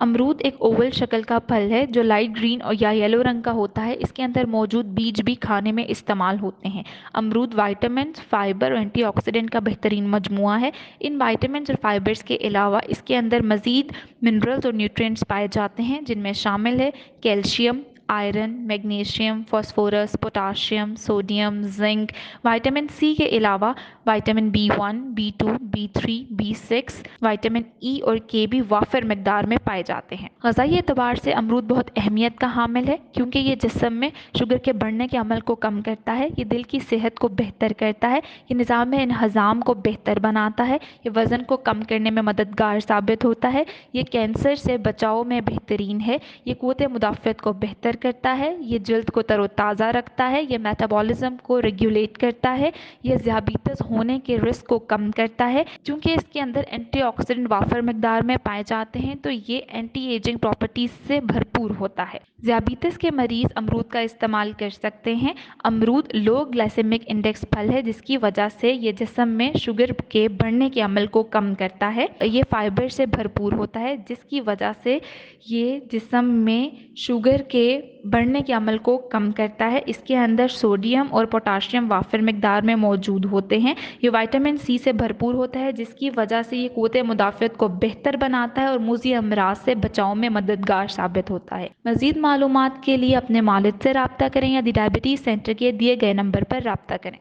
अमरूद एक ओवल शक्ल का फल है जो लाइट ग्रीन और या येलो रंग का होता है। इसके अंदर मौजूद बीज भी खाने में इस्तेमाल होते हैं। अमरूद विटामिन, फाइबर और एंटीऑक्सीडेंट का बेहतरीन मजमुआ है। इन विटामिन और फाइबर्स के अलावा इसके अंदर मज़ीद मिनरल्स और न्यूट्रिएंट्स पाए जाते हैं, जिनमें शामिल है calcium, iron, magnesium, phosphorus, potassium, sodium, zinc. Vitamin C के अलावा vitamin B1, B2, B3, B6, vitamin E और के भी वाफिर मकदार में पाए जाते हैं। ग़िज़ाई एतबार से अमरूद बहुत अहमियत का हामिल है, क्योंकि ये जिस्म में शुगर के बढ़ने के अमल को कम करता है, ये दिल की सेहत को बेहतर करता है, ये निज़ाम इंहज़ाम को बेहतर बनाता है, ये वज़न को कम करने में मददगार साबित होता है, ये कैंसर से बचाव में बेहतरीन है, ये क़ुव्वत मुदाफ़अत को बेहतर करता है, ये जल्द को तरोताज़ा रखता है, ये मेटाबॉलिज्म को रेगुलेट करता है, ये ज़ियाबीतस होने के रिस्क को कम करता है। क्योंकि इसके अंदर एंटीऑक्सीडेंट वाफिर मकदार में पाए जाते हैं, तो ये एंटी एजिंग प्रॉपर्टीज से भरपूर होता है। ज़ियाबीतस के मरीज़ अमरूद का इस्तेमाल कर सकते हैं। अमरूद लो ग्लाइसेमिक इंडेक्स फल है, जिसकी वजह से ये जिस्म में शुगर के बढ़ने के अमल को कम करता है। ये फाइबर से भरपूर होता है, जिसकी वजह से ये जिस्म में शुगर के बढ़ने के अमल को कम करता है। इसके अंदर सोडियम और पोटाशियम वाफिर मकदार में मौजूद होते हैं। ये विटामिन सी से भरपूर होता है, जिसकी वजह से ये क़ुव्वत मुदाफ़अत को बेहतर बनाता है और मुज़ी अमराज से बचाव में मददगार साबित होता है। मज़ीद मालूमात के लिए अपने मालिद से रब्ता करें या दी डायबिटीज़ सेंटर के दिए गए नंबर पर रब्ता करें।